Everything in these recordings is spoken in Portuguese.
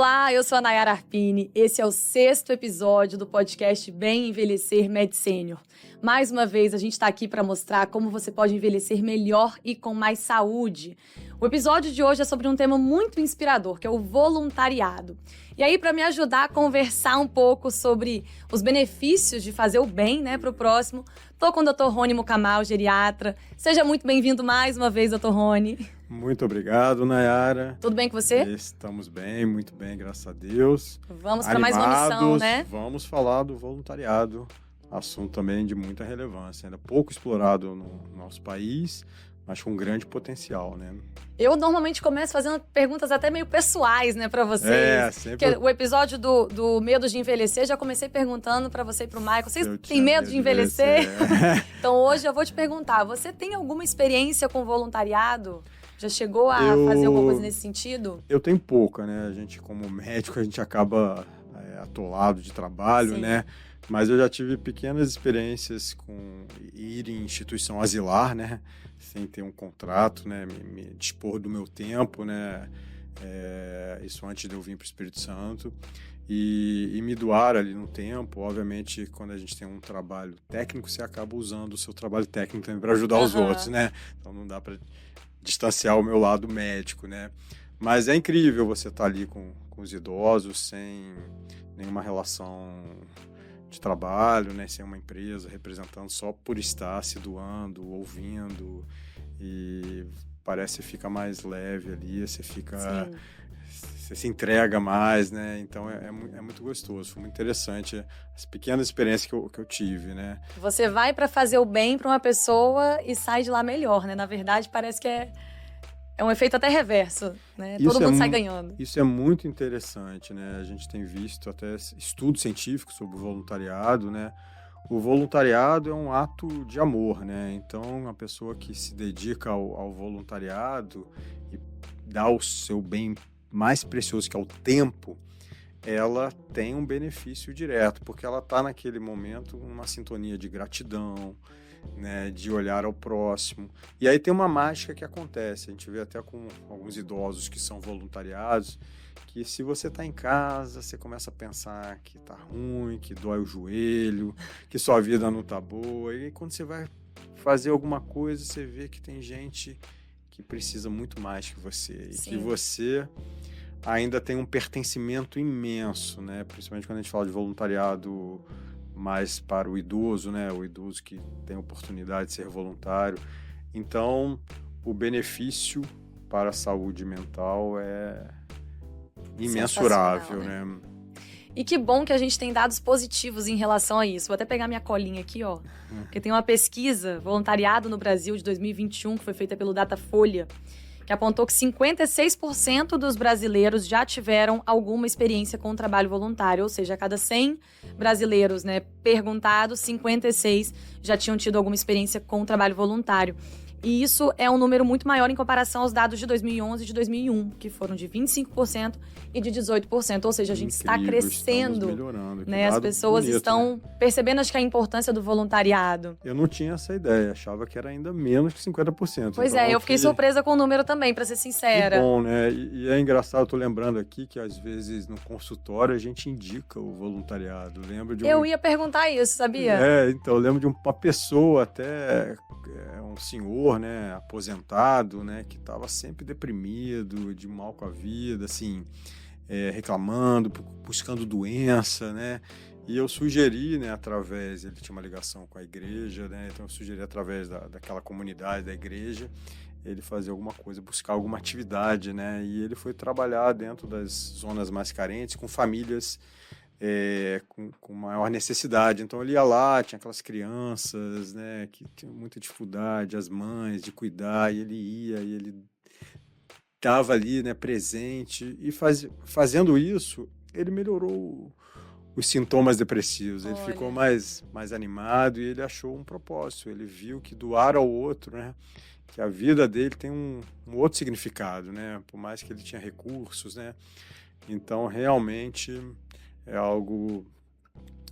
Olá, eu sou a Nayara Arpini. Esse é o 6º episódio do podcast Bem Envelhecer Med Senior. Mais uma vez, a gente está aqui para mostrar como você pode envelhecer melhor e com mais saúde. O episódio de hoje é sobre um tema muito inspirador, que é o voluntariado. E aí, para me ajudar a conversar um pouco sobre os benefícios de fazer o bem, para o próximo, tô com o Dr. Rony Mukamal, geriatra. Seja muito bem-vindo mais uma vez, Dr. Rony. Muito obrigado, Nayara. Tudo bem com você? Estamos bem, muito bem, graças a Deus. Vamos para mais uma missão, né? Vamos falar do voluntariado, assunto também de muita relevância, ainda pouco explorado no nosso país, mas com grande potencial, né? Eu normalmente começo fazendo perguntas até meio pessoais, para vocês. Sempre. Porque o episódio do medo de envelhecer, já comecei perguntando para você e para o Michael. Vocês têm medo de envelhecer? Então hoje eu vou te perguntar, você tem alguma experiência com voluntariado? Já chegou a fazer alguma coisa nesse sentido? Eu tenho pouca, né? A gente, como médico, a gente acaba atolado de trabalho, Sim. né? Mas eu já tive pequenas experiências com ir em instituição asilar, né? Sem ter um contrato, né? Me dispor do meu tempo, né? Isso antes de eu vir para o Espírito Santo. E me doar ali no tempo. Obviamente, quando a gente tem um trabalho técnico, você acaba usando o seu trabalho técnico também para ajudar os outros, né? Então não dá para distanciar o meu lado médico, né? Mas é incrível você estar ali com os idosos sem nenhuma relação de trabalho, né? Sem uma empresa representando, só por estar se doando, ouvindo, e parece que fica mais leve ali, você se entrega mais, né? Então é muito gostoso, foi muito interessante as pequenas experiências que eu tive, né? Você vai para fazer o bem para uma pessoa e sai de lá melhor, né? Na verdade, parece que é um efeito até reverso, né? Todo mundo sai ganhando. Isso é muito interessante, né? A gente tem visto até estudos científicos sobre o voluntariado, né? O voluntariado é um ato de amor, né? Então, a pessoa que se dedica ao voluntariado e dá o seu bem mais precioso, que é o tempo, ela tem um benefício direto, porque ela está naquele momento numa sintonia de gratidão, né, de olhar ao próximo. E aí tem uma mágica que acontece, a gente vê até com alguns idosos que são voluntariados, que se você está em casa, você começa a pensar que está ruim, que dói o joelho, que sua vida não está boa, e quando você vai fazer alguma coisa, você vê que tem gente que precisa muito mais que você. Sim. E que você ainda tem um pertencimento imenso, né? Principalmente quando a gente fala de voluntariado mais para o idoso, né? O idoso que tem a oportunidade de ser voluntário. Então, o benefício para a saúde mental é imensurável, né? E que bom que a gente tem dados positivos em relação a isso. Vou até pegar minha colinha aqui, ó. Porque tem uma pesquisa, voluntariado no Brasil de 2021, que foi feita pelo Datafolha, que apontou que 56% dos brasileiros já tiveram alguma experiência com o trabalho voluntário. Ou seja, a cada 100 brasileiros, perguntados, 56 já tinham tido alguma experiência com o trabalho voluntário. E isso é um número muito maior em comparação aos dados de 2011 e de 2001, que foram de 25% e de 18%. Ou seja, a gente está crescendo, melhorando. As pessoas bonito, estão percebendo, acho que a importância do voluntariado. Eu não tinha essa ideia, achava que era ainda menos que 50%. Pois eu fiquei surpresa com o número também, para ser sincera. Que bom, né? E é engraçado, eu tô lembrando aqui que às vezes no consultório a gente indica o voluntariado. Eu ia perguntar isso, sabia? Então, eu lembro de uma pessoa até, um senhor, aposentado, que estava sempre deprimido, de mal com a vida, assim, reclamando, buscando doença, E eu sugeri, ele tinha uma ligação com a igreja, então eu sugeri através daquela comunidade da igreja, ele fazer alguma coisa, buscar alguma atividade, E ele foi trabalhar dentro das zonas mais carentes, com famílias com maior necessidade. Então ele ia lá, tinha aquelas crianças, que tinham muita dificuldade, as mães, de cuidar, e ele ia, e ele estava ali, presente, e fazendo isso, ele melhorou os sintomas depressivos. Ele ficou mais animado e ele achou um propósito. Ele viu que doar ao outro, que a vida dele tem um outro significado, por mais que ele tinha recursos, Então, realmente, é algo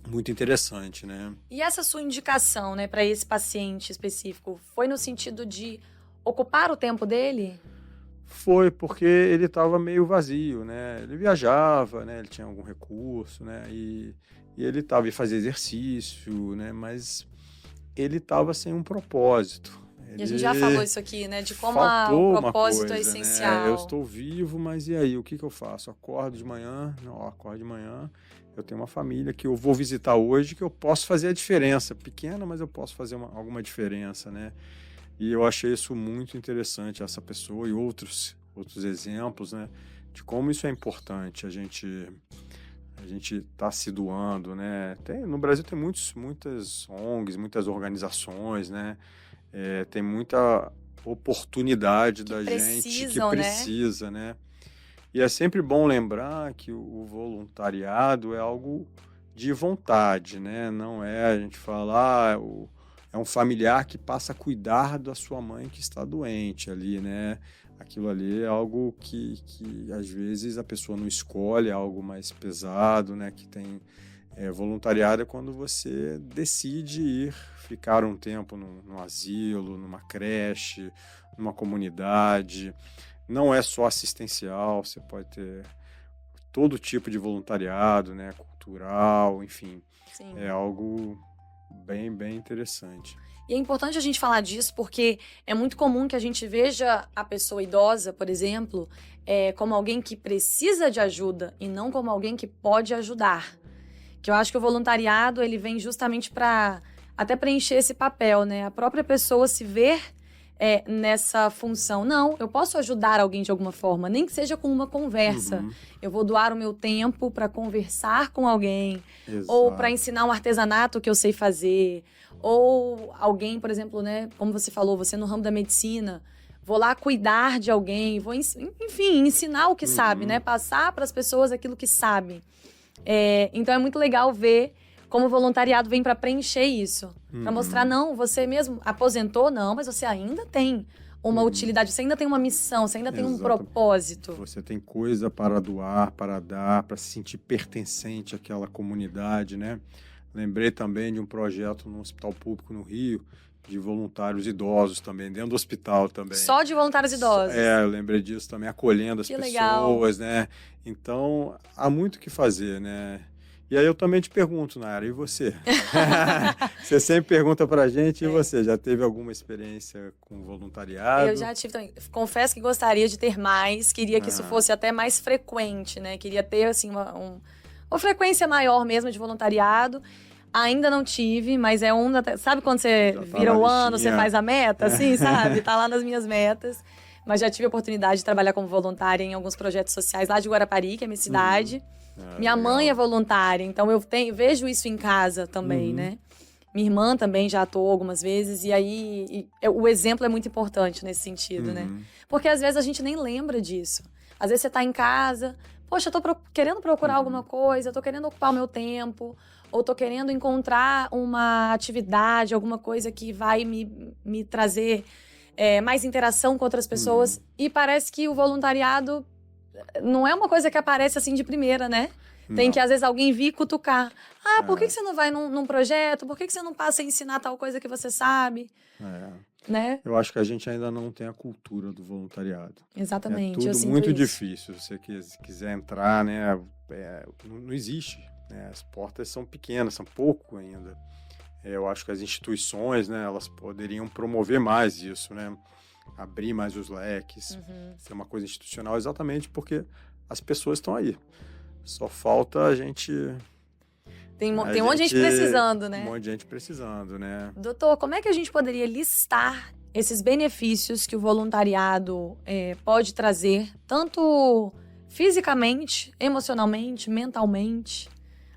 muito interessante, E essa sua indicação, para esse paciente específico, foi no sentido de ocupar o tempo dele? Foi porque ele estava meio vazio, né? Ele viajava, né? Ele tinha algum recurso, né? E ele estava ia fazer exercício, né? Mas ele estava sem um propósito. E a gente já falou Ele isso aqui, né? De como o faltou uma propósito é coisa, né? Eu essencial. estou vivo, mas e aí? O que que eu faço? Acordo de manhã? Não, acordo de manhã. Eu tenho uma família que eu vou visitar hoje, que eu posso fazer a diferença. Pequena, mas eu posso fazer alguma diferença, né? E eu achei isso muito interessante, essa pessoa e outros exemplos, né? De como isso é importante, a gente tá se doando, né? No Brasil tem muitas ONGs, muitas organizações, né? Tem muita oportunidade Que da gente que precisam, né? precisa, né? E é sempre bom lembrar que o voluntariado é algo de vontade, né? Não é a gente falar, é um familiar que passa a cuidar da sua mãe que está doente ali, né? Aquilo ali é algo que às vezes a pessoa não escolhe, é algo mais pesado, né? Que tem voluntariado é quando você decide ir ficar um tempo num asilo, numa creche, numa comunidade. Não é só assistencial, você pode ter todo tipo de voluntariado, né? Cultural, enfim. Sim. É algo bem interessante. E é importante a gente falar disso porque é muito comum que a gente veja a pessoa idosa, por exemplo, como alguém que precisa de ajuda e não como alguém que pode ajudar. Que eu acho que o voluntariado ele vem justamente para até preencher esse papel, né? A própria pessoa se ver nessa função. Não, eu posso ajudar alguém de alguma forma, nem que seja com uma conversa. Uhum. Eu vou doar o meu tempo para conversar com alguém, Exato. ou para ensinar um artesanato que eu sei fazer, ou alguém, por exemplo, né? Como você falou, você no ramo da medicina. Vou lá cuidar de alguém, vou, enfim, ensinar o que sabe, né? Passar para as pessoas aquilo que sabe. Então é muito legal ver como o voluntariado vem para preencher isso. Para mostrar, não, você mesmo aposentou, não, mas você ainda tem uma utilidade, você ainda tem uma missão, você ainda tem um propósito. Você tem coisa para doar, para dar, para se sentir pertencente àquela comunidade, né? Lembrei também de um projeto no Hospital Público no Rio, de voluntários idosos também, dentro do hospital também. Só de voluntários idosos? Eu lembrei disso também, acolhendo as pessoas, né? Então, há muito o que fazer, né? E aí eu também te pergunto, Nayara, e você? Você sempre pergunta pra gente, e você? Já teve alguma experiência com voluntariado? Eu já tive também. Confesso que gostaria de ter mais, queria que isso fosse até mais frequente, né? Queria ter, assim, uma frequência maior mesmo de voluntariado. Ainda não tive, mas sabe quando você vira o ano, você faz a meta, assim, sabe? Tá lá nas minhas metas. Mas já tive a oportunidade de trabalhar como voluntária em alguns projetos sociais lá de Guarapari, que é a minha cidade. Minha mãe é voluntária, então eu vejo isso em casa também, né? Minha irmã também já atuou algumas vezes, e aí o exemplo é muito importante nesse sentido, né? Porque às vezes a gente nem lembra disso. Às vezes você tá em casa, poxa, eu tô querendo procurar alguma coisa, tô querendo ocupar o meu tempo, ou tô querendo encontrar uma atividade, alguma coisa que vai me trazer mais interação com outras pessoas. E parece que o voluntariado não é uma coisa que aparece assim de primeira, né? Tem que, às vezes, alguém vir cutucar. Por que você não vai num projeto? Por que você não passa a ensinar tal coisa que você sabe? Né? Eu acho que a gente ainda não tem a cultura do voluntariado. Exatamente. É tudo muito difícil. Se você quiser entrar, né? Não existe. Né? As portas são pequenas, são pouco ainda. Eu acho que as instituições, né? Elas poderiam promover mais isso, né? Abrir mais os leques, ser uma coisa institucional, exatamente porque as pessoas estão aí. Só falta a gente... Tem um monte de gente precisando, né? Um monte de gente precisando, né? Doutor, como é que a gente poderia listar esses benefícios que o voluntariado pode trazer, tanto fisicamente, emocionalmente, mentalmente,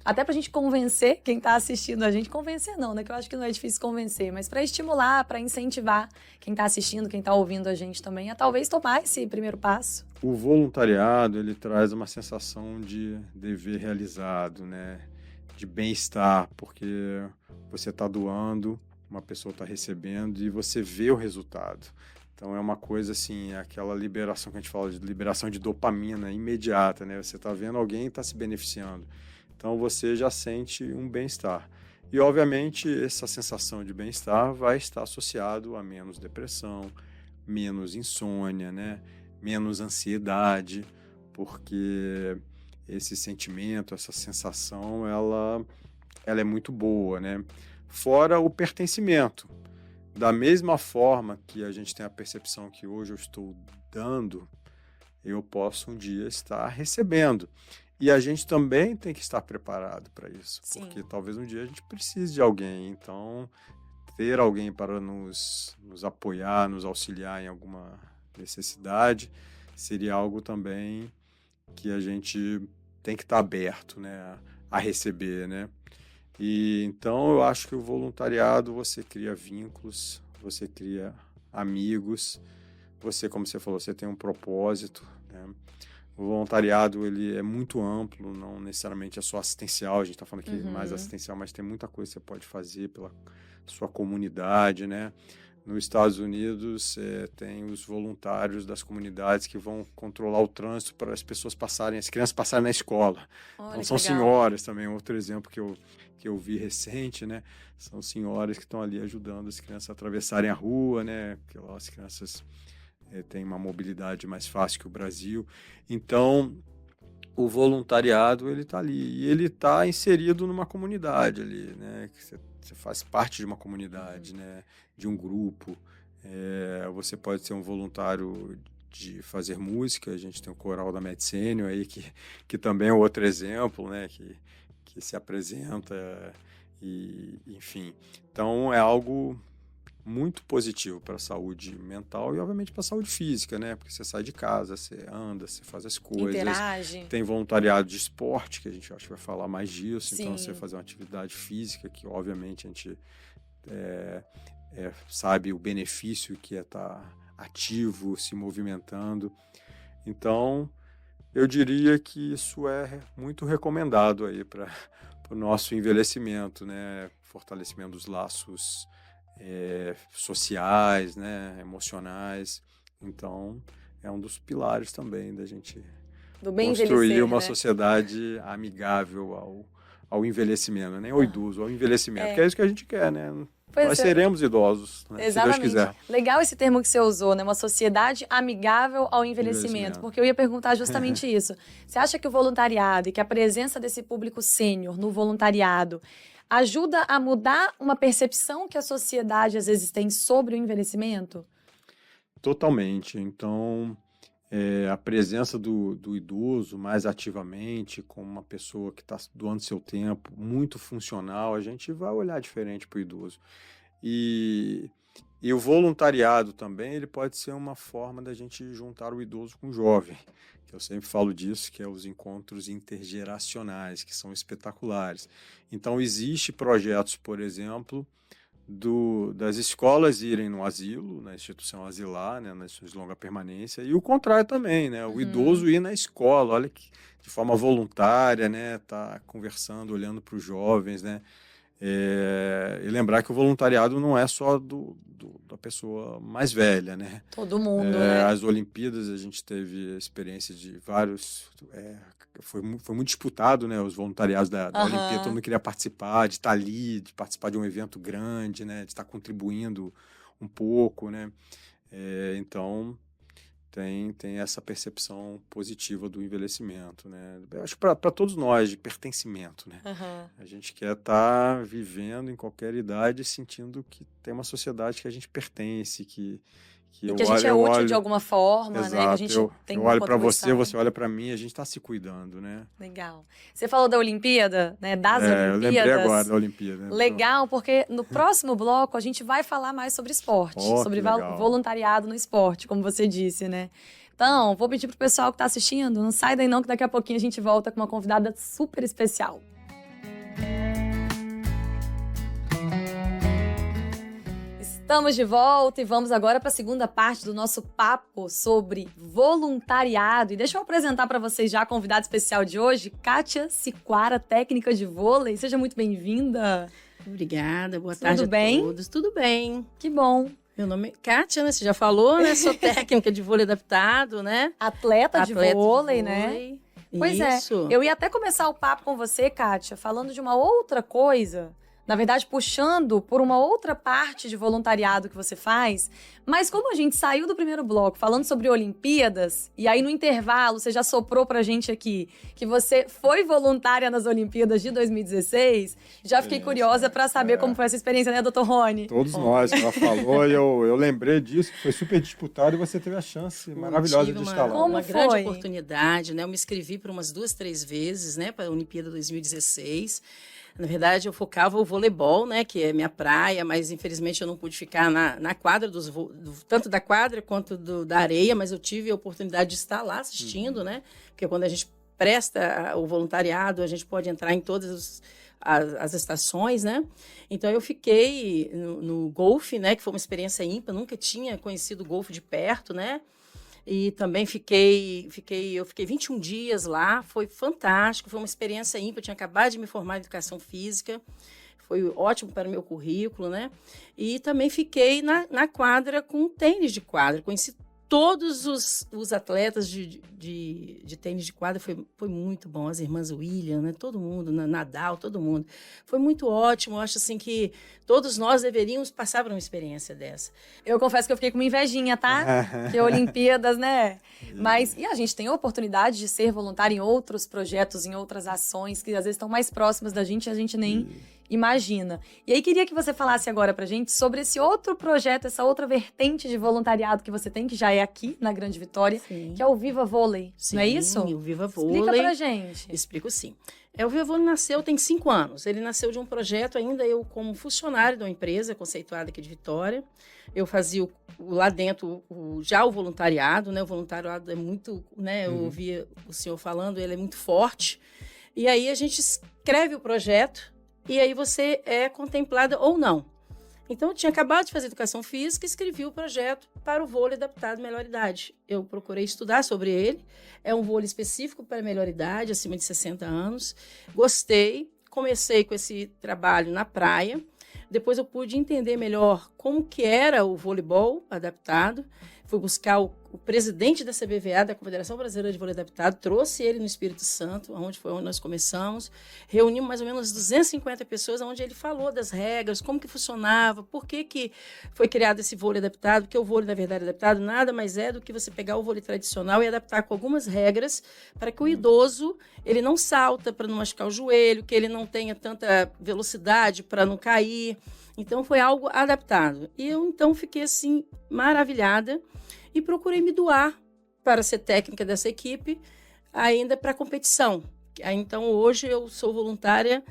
até pra gente convencer quem tá assistindo a gente. Convencer não, né? Que eu acho que não é difícil convencer, mas pra estimular, pra incentivar quem tá assistindo, quem tá ouvindo a gente também, a talvez tomar esse primeiro passo. O voluntariado, ele traz uma sensação de dever realizado, né? De bem-estar, porque você tá doando, uma pessoa tá recebendo e você vê o resultado. Então é uma coisa assim, aquela liberação que a gente fala de liberação de dopamina imediata, né? Você tá vendo alguém e tá se beneficiando. Então você já sente um bem-estar. E obviamente essa sensação de bem-estar vai estar associado a menos depressão, menos insônia, né? menos ansiedade, porque esse sentimento, essa sensação, ela é muito boa, né? Fora o pertencimento. Da mesma forma que a gente tem a percepção que hoje eu estou dando, eu posso um dia estar recebendo. E a gente também tem que estar preparado para isso, Sim. porque talvez um dia a gente precise de alguém. Então, ter alguém para nos apoiar, nos auxiliar em alguma necessidade, seria algo também que a gente tem que estar aberto, né, a receber, né? E então eu acho que o voluntariado, você cria vínculos, você cria amigos, você, como você falou, você tem um propósito, né? O voluntariado, ele é muito amplo, não necessariamente é só assistencial, a gente está falando aqui mais assistencial, mas tem muita coisa que você pode fazer pela sua comunidade, né? Nos Estados Unidos, tem os voluntários das comunidades que vão controlar o trânsito para as crianças passarem na escola. Olha, então, são senhoras também, outro exemplo que eu vi recente, né? São senhoras que estão ali ajudando as crianças a atravessarem a rua, né? Porque lá as crianças têm uma mobilidade mais fácil que o Brasil. Então, o voluntariado, ele está ali. E ele está inserido numa comunidade ali, né? Você faz parte de uma comunidade, né? De um grupo. Você pode ser um voluntário de fazer música. A gente tem o Coral da Medicênio aí, que também é outro exemplo, né? Que se apresenta e, enfim. Então, é algo muito positivo para a saúde mental e, obviamente, para a saúde física, né? Porque você sai de casa, você anda, você faz as coisas. Interage. Tem voluntariado de esporte, que a gente acho que vai falar mais disso. Sim. Então, você fazer uma atividade física, que, obviamente, a gente sabe o benefício que é estar ativo, se movimentando. Então, eu diria que isso é muito recomendado aí para o nosso envelhecimento, né? Fortalecimento dos laços sociais, né? Emocionais. Então, é um dos pilares também da gente do bem construir uma né? sociedade amigável ao envelhecimento, nem ao idoso, ao envelhecimento, que é isso que a gente quer, né? Nós seremos idosos, né? Se Deus quiser. Legal esse termo que você usou, né? Uma sociedade amigável ao envelhecimento. Porque eu ia perguntar justamente isso. Você acha que o voluntariado e que a presença desse público sênior no voluntariado ajuda a mudar uma percepção que a sociedade às vezes tem sobre o envelhecimento? Totalmente. Então, a presença do idoso mais ativamente, como uma pessoa que está doando seu tempo, muito funcional, a gente vai olhar diferente para o idoso. E o voluntariado também, ele pode ser uma forma da gente juntar o idoso com o jovem. Eu sempre falo disso, que é os encontros intergeracionais, que são espetaculares. Então, existe projetos, por exemplo, das escolas irem no asilo, na instituição asilar, né, nas suas de longa permanência, e o contrário também, né, o idoso ir na escola, olha que de forma voluntária, né, tá conversando, olhando para os jovens, né, e lembrar que o voluntariado não é só da pessoa mais velha, né? Todo mundo, né? As Olimpíadas, a gente teve a experiência de vários... Foi muito disputado, né? Os voluntariados da Olimpíada, todo mundo queria participar, de estar ali, de participar de um evento grande, né? De estar contribuindo um pouco, né? Então, tem essa percepção positiva do envelhecimento, né? Eu acho para todos nós, de pertencimento, né? A gente quer estar vivendo em qualquer idade, sentindo que tem uma sociedade que a gente pertence, que a gente é útil de alguma forma, exato, né? Que a gente eu olho para você olha para mim, a gente está se cuidando, né? Legal. Você falou da Olimpíada, né? Das Olimpíadas. Eu lembrei agora da Olimpíada. Legal, porque no próximo bloco a gente vai falar mais sobre esporte, sobre voluntariado no esporte, como você disse, né? Então, vou pedir pro pessoal que está assistindo, não sai daí não, que daqui a pouquinho a gente volta com uma convidada super especial. Estamos de volta e vamos agora para a segunda parte do nosso papo sobre voluntariado. E deixa eu apresentar para vocês já a convidada especial de hoje, Kátia Siquara, técnica de vôlei. Seja muito bem-vinda. Obrigada, boa tarde a todos. Tudo bem. Que bom. Meu nome é Kátia, né? Você já falou, né? Sou técnica de vôlei adaptado, né? Atleta de vôlei, né? Pois Isso. Eu ia até começar o papo com você, Kátia, falando de uma outra coisa, Na verdade, puxando por uma outra parte de voluntariado que você faz, mas como a gente saiu do primeiro bloco falando sobre Olimpíadas, e aí no intervalo você já soprou pra gente aqui que você foi voluntária nas Olimpíadas de 2016, já fiquei curiosa pra saber como foi essa experiência, né, doutor Rony? Todos nós, que ela falou, e eu lembrei disso, que foi super disputado e você teve a chance maravilhosa de estar lá. Como uma foi? grande oportunidade, né? Eu me inscrevi por umas 2, 3 vezes, né, para a Olimpíada 2016. Na verdade, eu focava o voleibol, né, que é minha praia, mas infelizmente eu não pude ficar na quadra, tanto da quadra quanto da areia, mas eu tive a oportunidade de estar lá assistindo, né, porque quando a gente presta o voluntariado, a gente pode entrar em todas as estações, né? Então eu fiquei no golfe, né, que foi uma experiência ímpar, nunca tinha conhecido o golfe de perto, né? E também eu fiquei 21 dias lá, foi fantástico, foi uma experiência ímpar, eu tinha acabado de me formar em educação física, foi ótimo para o meu currículo, né? E também fiquei na quadra com tênis de quadra, conheci todos os atletas de tênis de quadra, foi muito bom, as irmãs William, né? Todo mundo, Nadal, todo mundo. Foi muito ótimo, eu acho assim que todos nós deveríamos passar por uma experiência dessa. Eu confesso que eu fiquei com uma invejinha, tá? Que Olimpíadas, né? Mas, e a gente tem a oportunidade de ser voluntário em outros projetos, em outras ações, que às vezes estão mais próximas da gente e a gente nem imagina. E aí queria que você falasse agora pra gente sobre esse outro projeto, essa outra vertente de voluntariado que você tem, que já é aqui na Grande Vitória, Sim. que é o Viva Vôlei, não é isso? Sim, o Viva Vôlei. Explica pra gente. Explico sim. O Viva Vôlei tem 5 anos. Ele nasceu de um projeto, ainda eu como funcionário de uma empresa conceituada aqui de Vitória. Eu fazia lá dentro já o voluntariado, né? O voluntariado é muito, né? Eu ouvia o senhor falando, ele é muito forte. E aí a gente escreve o projeto e aí você é contemplada ou não. Então, eu tinha acabado de fazer educação física e escrevi o projeto para o vôlei adaptado à melhor idade. Eu procurei estudar sobre ele. É um vôlei específico para a melhor idade, acima de 60 anos. Gostei. Comecei com esse trabalho na praia. Depois eu pude entender melhor como que era o voleibol adaptado. Fui buscar o presidente da CBVA, da Confederação Brasileira de Vôlei Adaptado, trouxe ele no Espírito Santo, onde nós começamos. Reunimos mais ou menos 250 pessoas, onde ele falou das regras, como que funcionava, por que foi criado esse vôlei adaptado, porque o vôlei, na verdade, adaptado nada mais é do que você pegar o vôlei tradicional e adaptar com algumas regras para que o idoso ele não salta para não machucar o joelho, que ele não tenha tanta velocidade para não cair. Então, foi algo adaptado. E eu, então, fiquei, assim, maravilhada e procurei me doar para ser técnica dessa equipe, ainda para competição. Então, hoje, eu sou voluntária,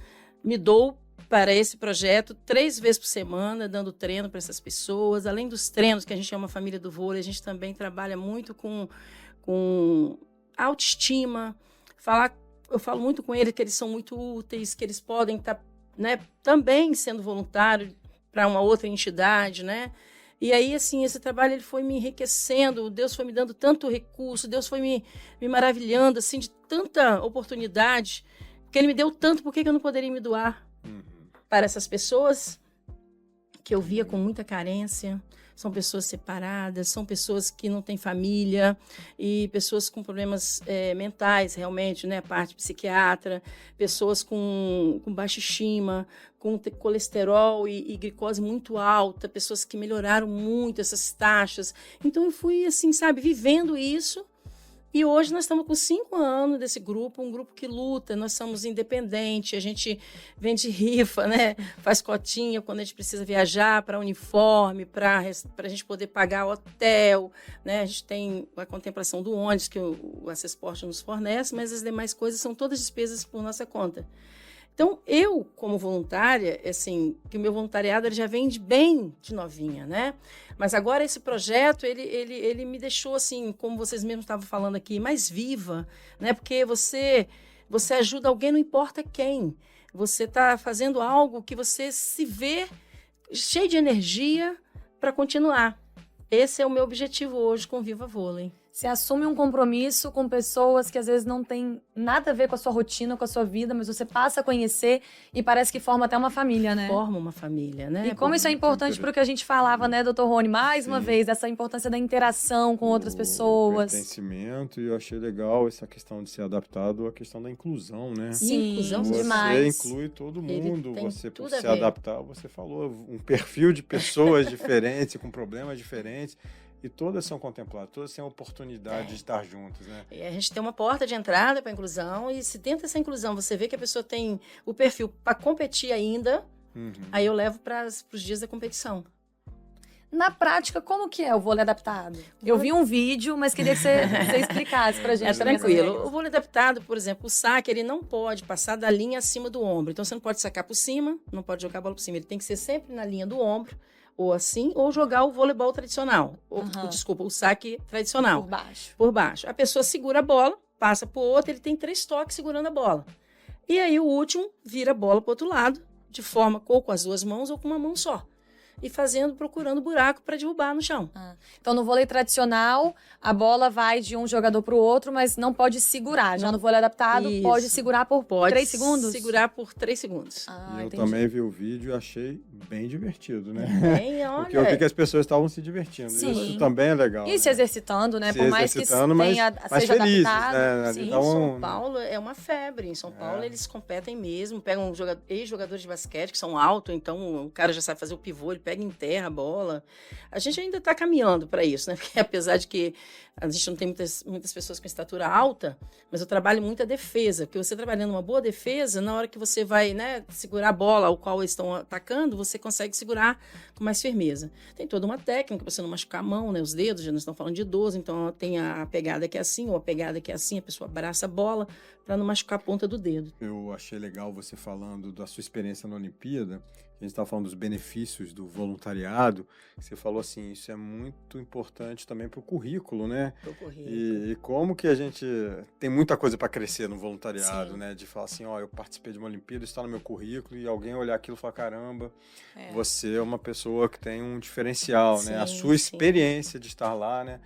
me dou para esse projeto 3 vezes por semana, dando treino para essas pessoas. Além dos treinos, que a gente é uma família do vôlei, a gente também trabalha muito com autoestima. Eu falo muito com eles que eles são muito úteis, que eles podem estar... né, também sendo voluntário para uma outra entidade, né? E aí, assim, esse trabalho ele foi me enriquecendo, Deus foi me dando tanto recurso, Deus foi me maravilhando, assim, de tanta oportunidade, porque Ele me deu tanto, por que eu não poderia me doar para essas pessoas que eu via com muita carência? São pessoas separadas, são pessoas que não têm família e pessoas com problemas mentais, realmente, né? A parte psiquiatra, pessoas com baixa estima, com colesterol e glicose muito alta, pessoas que melhoraram muito essas taxas. Então, eu fui, assim, sabe, vivendo isso. E hoje nós estamos com 5 anos desse grupo, um grupo que luta, nós somos independentes, a gente vende rifa, né? Faz cotinha quando a gente precisa viajar para uniforme, para a gente poder pagar o hotel, né? A gente tem a contemplação do ônibus que o Acessport nos fornece, mas as demais coisas são todas despesas por nossa conta. Então, eu, como voluntária, assim, que o meu voluntariado ele já vem bem de novinha, né? Mas agora esse projeto, ele me deixou, assim, como vocês mesmos estavam falando aqui, mais viva, né? Porque você ajuda alguém, não importa quem. Você está fazendo algo que você se vê cheio de energia para continuar. Esse é o meu objetivo hoje com o Viva Vôlei. Você assume um compromisso com pessoas que às vezes não tem nada a ver com a sua rotina, com a sua vida, mas você passa a conhecer e parece que forma até uma família, né? Forma uma família, né? E como isso é importante para o que a gente falava, né, doutor Rony? Mais uma vez, essa importância da interação com outras pessoas. Pertencimento, e eu achei legal essa questão de ser adaptado à questão da inclusão, né? Sim, inclusão demais. Você inclui todo mundo, você por tudo a se ver. adaptar, você falou, um perfil de pessoas diferentes, com problemas diferentes, e todas são contempladas, todas têm a oportunidade de estar juntas, né? E a gente tem uma porta de entrada para a inclusão, e se dentro dessa inclusão você vê que a pessoa tem o perfil para competir ainda, aí eu levo para os dias da competição. Na prática, como que é o vôlei adaptado? Eu vi um vídeo, mas queria que você explicasse pra gente. É tranquilo. O vôlei adaptado, por exemplo, o saque, ele não pode passar da linha acima do ombro. Então, você não pode sacar por cima, não pode jogar a bola por cima. Ele tem que ser sempre na linha do ombro, ou assim, ou jogar o voleibol tradicional. Desculpa, o saque tradicional. Por baixo. Por baixo. A pessoa segura a bola, passa pro outro, ele tem 3 toques segurando a bola. E aí, o último vira a bola pro outro lado, de forma ou com as 2 mãos ou com uma mão só. E procurando buraco para derrubar no chão. Então, no vôlei tradicional, a bola vai de um jogador para o outro, mas não pode segurar. Já no vôlei adaptado, Isso. pode segurar por 3 segundos? Pode segurar por 3 segundos. E eu entendi. também vi o vídeo e achei bem divertido, né? Bem, olha. Porque eu vi que as pessoas estavam se divertindo. Sim. Isso também é legal. E se exercitando, né? Se Por mais que exercitando, mas seja felizes, adaptado. né? Sim. Então, São Paulo é uma febre. Em São Paulo, eles competem mesmo. Pegam ex-jogadores de basquete que são altos, então o cara já sabe fazer o pivô, ele pega em terra a bola. A gente ainda está caminhando para isso, né? Porque apesar de que a gente não tem muitas pessoas com estatura alta, mas eu trabalho muito a defesa. Porque você trabalhando uma boa defesa, na hora que você vai, né, segurar a bola ao qual eles estão atacando, você consegue segurar com mais firmeza. Tem toda uma técnica para você não machucar a mão, né, os dedos, já nós estamos falando de idoso, então tem a pegada que é assim, ou a pegada que é assim, a pessoa abraça a bola para não machucar a ponta do dedo. Eu achei legal você falando da sua experiência na Olimpíada. A gente estava falando dos benefícios do voluntariado. Você falou assim, isso é muito importante também para o currículo, né? E como que a gente tem muita coisa para crescer no voluntariado, Sim. né? De falar assim, ó, eu participei de uma Olimpíada, isso está no meu currículo, e alguém olhar aquilo e falar, caramba, você é uma pessoa que tem um diferencial, né? A sua experiência de estar lá, né?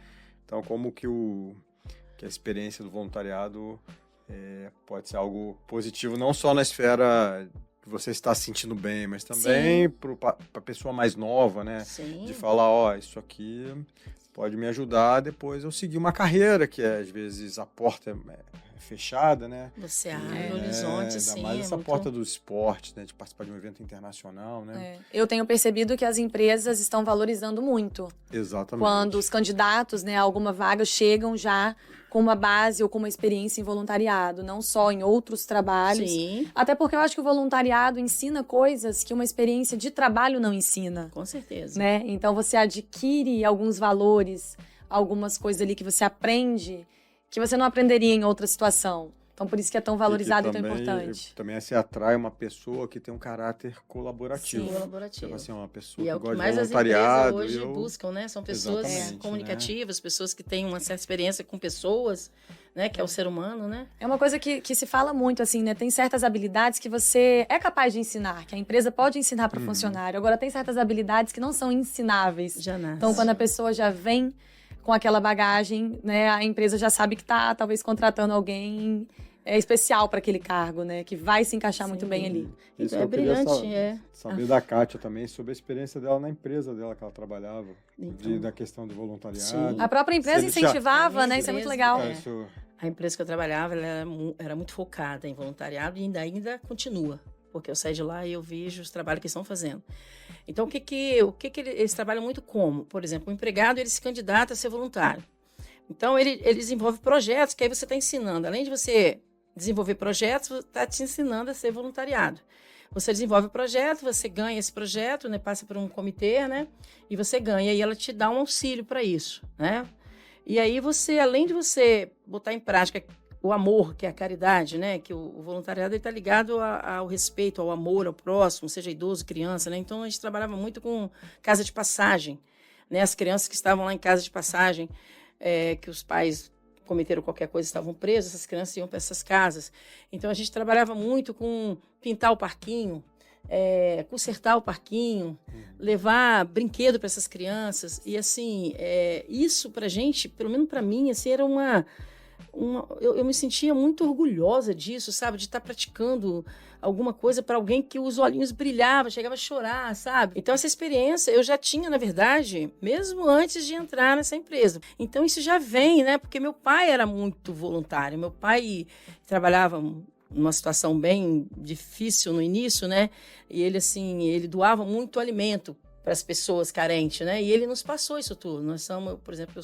Então, como que a experiência do voluntariado pode ser algo positivo, não só na esfera que você está se sentindo bem, mas também para a pessoa mais nova, né? Sim. De falar, ó, isso aqui pode me ajudar depois eu seguir uma carreira que às vezes a porta é fechada, né? Você abre o horizonte, ainda sim. mais essa porta do esporte, né? De participar de um evento internacional, né? Eu tenho percebido que as empresas estão valorizando muito. Exatamente. Quando os candidatos, né, a alguma vaga chegam já com uma base ou com uma experiência em voluntariado, não só em outros trabalhos. Sim. Até porque eu acho que o voluntariado ensina coisas que uma experiência de trabalho não ensina. Com certeza. Né? Então você adquire alguns valores, algumas coisas ali que você aprende que você não aprenderia em outra situação. Então por isso que é tão valorizado e tão importante. Também se atrai uma pessoa que tem um caráter colaborativo. Sim, colaborativo. Então, assim, uma pessoa E é que o que gosta mais de as empresas voluntariado. hoje buscam, né? São pessoas Exatamente, comunicativas, pessoas que têm uma certa experiência com pessoas, né? Que é o ser humano, né? É uma coisa que se fala muito, assim, né? Tem certas habilidades que você é capaz de ensinar, que a empresa pode ensinar para o funcionário. Agora, tem certas habilidades que não são ensináveis. Já nasce. Então, quando a pessoa já vem com aquela bagagem, né? A empresa já sabe que tá, talvez, contratando alguém especial para aquele cargo, né? Que vai se encaixar muito bem ali. Isso é eu queria brilhante, saber da Kátia também, sobre a experiência dela na empresa dela que ela trabalhava, Então. da questão do voluntariado. Sim. A própria empresa Se ele incentivava, já- né? Isso é muito empresa, legal. é. Isso, A empresa que eu trabalhava, ela era muito focada em voluntariado e ainda continua. Porque eu saí de lá e eu vejo os trabalhos que estão fazendo. Então, eles trabalham muito como? Por exemplo, o empregado, ele se candidata a ser voluntário. Então, ele desenvolve projetos que aí você está ensinando. Além de você desenvolver projetos, está te ensinando a ser voluntariado. Você desenvolve o projeto, você ganha esse projeto, né, passa por um comitê, né, e você ganha. E ela te dá um auxílio para isso, né? E aí você, além de você botar em prática o amor, que é a caridade, né? Que o voluntariado está ligado ao respeito, ao amor ao próximo, seja idoso, criança, né? Então, a gente trabalhava muito com casa de passagem, né? As crianças que estavam lá em casa de passagem, que os pais cometeram qualquer coisa, estavam presos, essas crianças iam para essas casas. Então, a gente trabalhava muito com pintar o parquinho, consertar o parquinho, levar brinquedo para essas crianças. E, assim, isso para a gente, pelo menos para mim, assim, era eu me sentia muito orgulhosa disso, sabe? De estar praticando alguma coisa para alguém que os olhinhos brilhavam, chegava a chorar, sabe? Então, essa experiência eu já tinha, na verdade, mesmo antes de entrar nessa empresa. Então, isso já vem, né? Porque meu pai era muito voluntário. Meu pai trabalhava numa situação bem difícil no início, né? E ele, assim, ele doava muito alimento para as pessoas carentes, né? E ele nos passou isso tudo. Nós somos, por exemplo,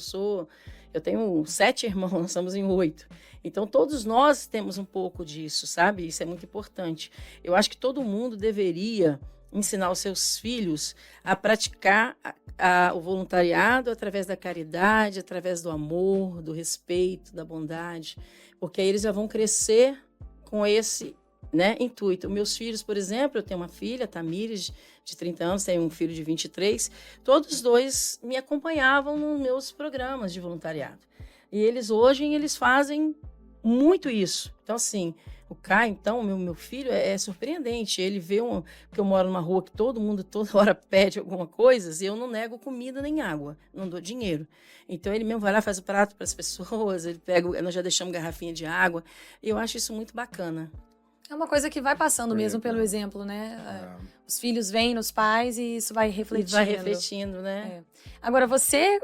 eu tenho 7 irmãos, nós somos em 8. Então, todos nós temos um pouco disso, sabe? Isso é muito importante. Eu acho que todo mundo deveria ensinar os seus filhos a praticar o voluntariado através da caridade, através do amor, do respeito, da bondade, porque aí eles já vão crescer com esse, né, intuito. Meus filhos, por exemplo, eu tenho uma filha, Tamires, de 30 anos, tenho um filho de 23, todos os dois me acompanhavam nos meus programas de voluntariado. E hoje, eles fazem muito isso. Então, assim, o Caio, então, meu filho, é surpreendente. Ele vê porque eu moro numa rua que todo mundo toda hora pede alguma coisa e eu não nego comida nem água, não dou dinheiro. Então, ele mesmo vai lá, faz o prato para as pessoas, nós já deixamos garrafinha de água. E eu acho isso muito bacana. É uma coisa que vai passando mesmo pelo exemplo, né? Os filhos veem nos pais e isso vai refletindo. Vai refletindo, né? Agora, você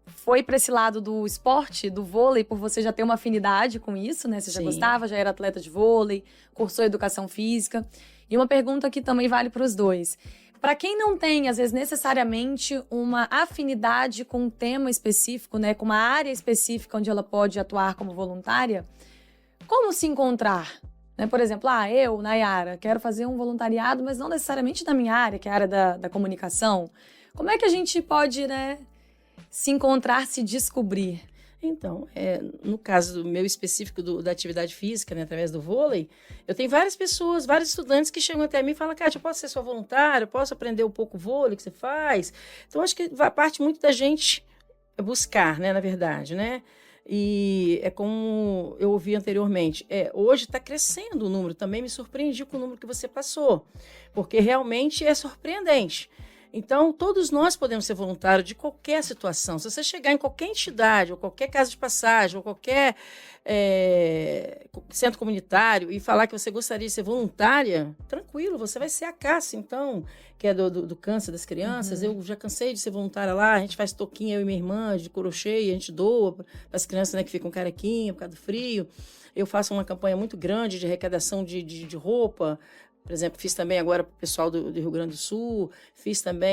foi para esse lado do esporte, do vôlei, por você já ter uma afinidade com isso, né? Você já gostava, já era atleta de vôlei, cursou educação física. E uma pergunta que também vale para os dois. Para quem não tem, às vezes, necessariamente uma afinidade com um tema específico, né? Com uma área específica onde ela pode atuar como voluntária, como se encontrar? Né? Por exemplo, eu, Nayara, quero fazer um voluntariado, mas não necessariamente na minha área, que é a área da comunicação. Como é que a gente pode, né, se encontrar, se descobrir? Então, no caso do meu específico da atividade física, né, através do vôlei, eu tenho várias pessoas, vários estudantes que chegam até mim e falam, Kátia, eu posso ser sua voluntária, eu posso aprender um pouco o vôlei que você faz? Então, acho que parte muito da gente buscar, né, na verdade, né? E é como eu ouvi anteriormente, hoje está crescendo o número, também me surpreendi com o número que você passou, porque realmente é surpreendente. Então, todos nós podemos ser voluntários de qualquer situação. Se você chegar em qualquer entidade, ou qualquer casa de passagem, ou qualquer centro comunitário e falar que você gostaria de ser voluntária, tranquilo, você vai ser a Cássia, então, que é do câncer das crianças. Eu já cansei de ser voluntária lá, a gente faz toquinha, eu e minha irmã, de crochê, e a gente doa para as crianças, né, que ficam carequinha por causa do frio. Eu faço uma campanha muito grande de arrecadação de roupa. Por exemplo, fiz também agora para o pessoal do Rio Grande do Sul,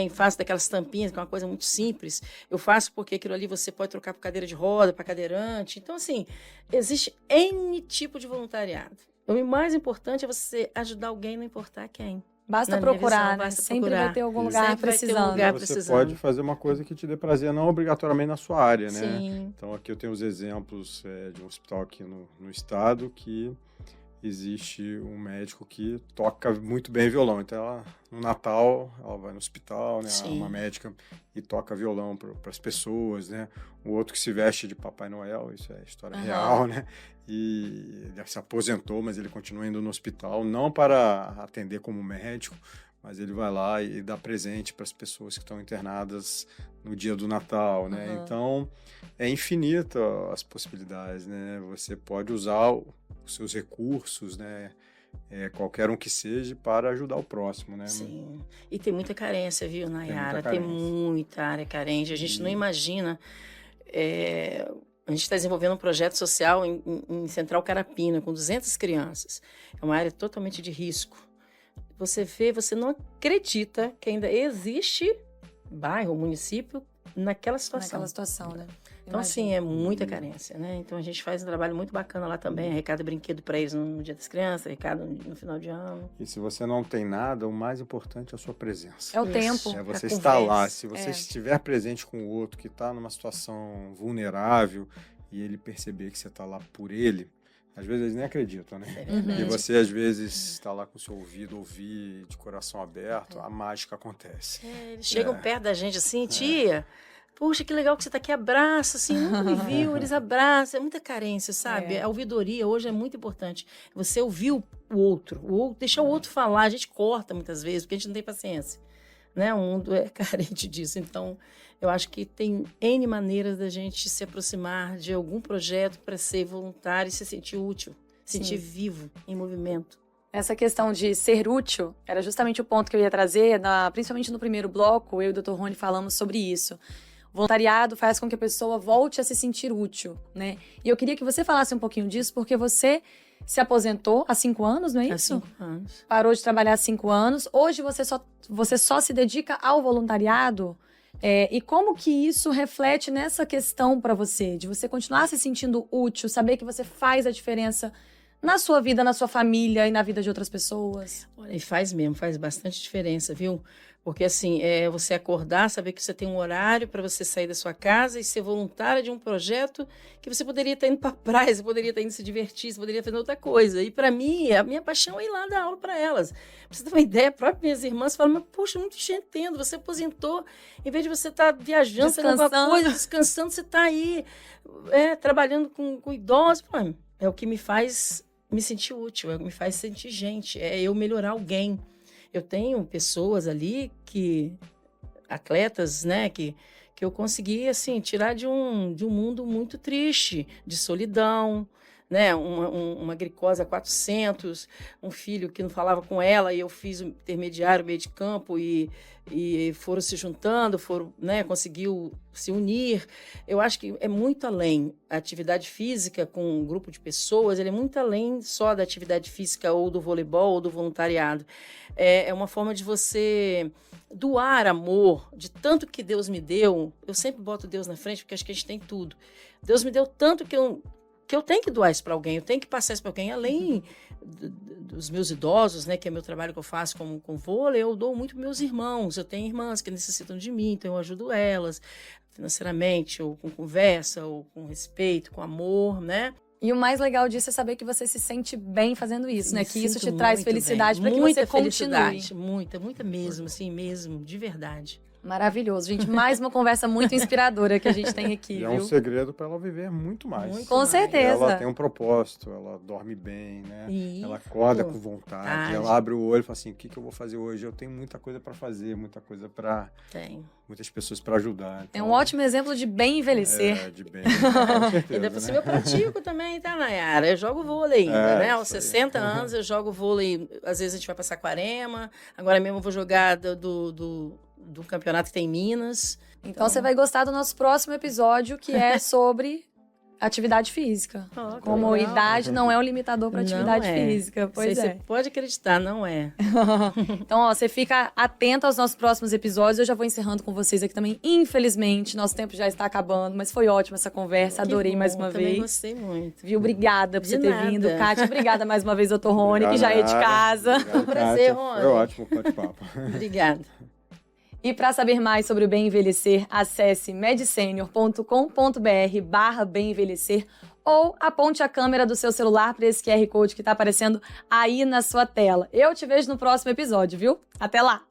faço daquelas tampinhas, que é uma coisa muito simples. Eu faço porque aquilo ali você pode trocar para cadeira de roda, para cadeirante. Então, assim, existe N tipo de voluntariado. O mais importante é você ajudar alguém, não importar quem. Basta procurar, né? Sempre vai ter algum lugar precisando. Você pode fazer uma coisa que te dê prazer, não obrigatoriamente na sua área, né? Sim. Então, aqui eu tenho os exemplos de um hospital aqui no estado que existe um médico que toca muito bem violão. Então, no Natal, ela vai no hospital, né? Uma médica, e toca violão para as pessoas, né? O outro que se veste de Papai Noel, isso é história real, né? E ele se aposentou, mas ele continua indo no hospital, não para atender como médico, mas ele vai lá e dá presente para as pessoas que estão internadas no dia do Natal, né? Então, é infinita as possibilidades, né? Você pode usar os seus recursos, né? Qualquer um que seja, para ajudar o próximo, né? Sim. E tem muita carência, viu, Nayara? Tem muita área carente. A gente não imagina. A gente está desenvolvendo um projeto social em Central Carapina, com 200 crianças. É uma área totalmente de risco. Você vê, você não acredita que ainda existe bairro, município, naquela situação. Naquela situação, né? Então, assim, é muita carência, né? Então, a gente faz um trabalho muito bacana lá também, arrecada brinquedo para eles no Dia das Crianças, arrecada no final de ano. E se você não tem nada, o mais importante é a sua presença. É o tempo. É você estar lá. Se você estiver presente com o outro que está numa situação vulnerável e ele perceber que você está lá por ele, às vezes eles nem acreditam, né? E você, às vezes, está lá com o seu ouvido, ouvir de coração aberto, a mágica acontece. Eles chegam perto da gente assim, tia... Poxa, que legal que você está aqui, abraça, assim, nunca me viu, eles abraçam, é muita carência, sabe? A ouvidoria hoje é muito importante. Você ouvir o outro, deixar o outro falar, a gente corta muitas vezes, porque a gente não tem paciência, né? O mundo é carente disso, então eu acho que tem N maneiras da gente se aproximar de algum projeto para ser voluntário e se sentir útil, sentir vivo, em movimento. Essa questão de ser útil era justamente o ponto que eu ia trazer, principalmente no primeiro bloco, eu e o Dr. Rony falamos sobre isso. O voluntariado faz com que a pessoa volte a se sentir útil, né? E eu queria que você falasse um pouquinho disso, porque você se aposentou há 5 anos, não é isso? Há 5 anos. Parou de trabalhar há 5 anos. Hoje você só se dedica ao voluntariado? E como que isso reflete nessa questão para você? De você continuar se sentindo útil, saber que você faz a diferença na sua vida, na sua família e na vida de outras pessoas? Olha, e faz mesmo, faz bastante diferença, viu? Porque, assim, você acordar, saber que você tem um horário para você sair da sua casa e ser voluntária de um projeto que você poderia estar indo para a praia, você poderia estar indo se divertir, você poderia fazer outra coisa. E, para mim, a minha paixão é ir lá dar aula para elas. Pra você ter uma ideia, próprias minhas irmãs falam, mas, poxa, não te entendo, você aposentou, em vez de você estar viajando, fazendo alguma coisa, descansando, você está aí trabalhando com idosos. Pô, é o que me faz me sentir útil, é o que me faz sentir gente, é eu melhorar alguém. Eu tenho pessoas ali atletas, né, que eu consegui, assim, tirar de um mundo muito triste, de solidão, né, uma glicose a 400, um filho que não falava com ela, e eu fiz o intermediário, meio de campo, e foram se juntando, né, conseguiu se unir. Eu acho que é muito além. A atividade física com um grupo de pessoas, ele é muito além só da atividade física ou do voleibol ou do voluntariado. É uma forma de você doar amor, de tanto que Deus me deu. Eu sempre boto Deus na frente, porque acho que a gente tem tudo. Deus me deu tanto que eu tenho que doar isso para alguém, eu tenho que passar isso para alguém, além dos meus idosos, né, que é meu trabalho que eu faço com vôlei, eu dou muito para meus irmãos. Eu tenho irmãs que necessitam de mim, então eu ajudo elas financeiramente, ou com conversa, ou com respeito, com amor, né? E o mais legal disso é saber que você se sente bem fazendo isso, né? Que isso te traz felicidade para que você continue. Muita mesmo, assim mesmo, de verdade. Maravilhoso, gente. Mais uma conversa muito inspiradora que a gente tem aqui, E é um segredo para ela viver muito mais. Com certeza. Ela tem um propósito, ela dorme bem, né? Ela acorda com vontade, ela abre o olho e fala assim, o que eu vou fazer hoje? Eu tenho muita coisa para fazer, muita coisa para... Muitas pessoas para ajudar. Então, é um ótimo exemplo de bem envelhecer. De bem envelhecer, com certeza. E depois eu pratico também, tá, Nayara? Eu jogo vôlei ainda, né? Aos 60 anos eu jogo vôlei. Às vezes a gente vai para Saquarema. Agora mesmo eu vou jogar do campeonato que tem em Minas. Então você vai gostar do nosso próximo episódio, que é sobre atividade física. Como idade não é um limitador para atividade física. Pois Você pode acreditar, não é. Então, você fica atento aos nossos próximos episódios. Eu já vou encerrando com vocês aqui também. Infelizmente, nosso tempo já está acabando, mas foi ótima essa conversa. Adorei mais uma vez. Também gostei muito. Viu? Obrigada por você ter vindo. Kátia, obrigada mais uma vez, doutor Rony, que já é de casa. Foi um prazer, Rony. Foi ótimo o bate-papo. Obrigada. E para saber mais sobre o Bem Envelhecer, acesse medsenior.com.br/bem envelhecer ou aponte a câmera do seu celular para esse QR Code que está aparecendo aí na sua tela. Eu te vejo no próximo episódio, viu? Até lá!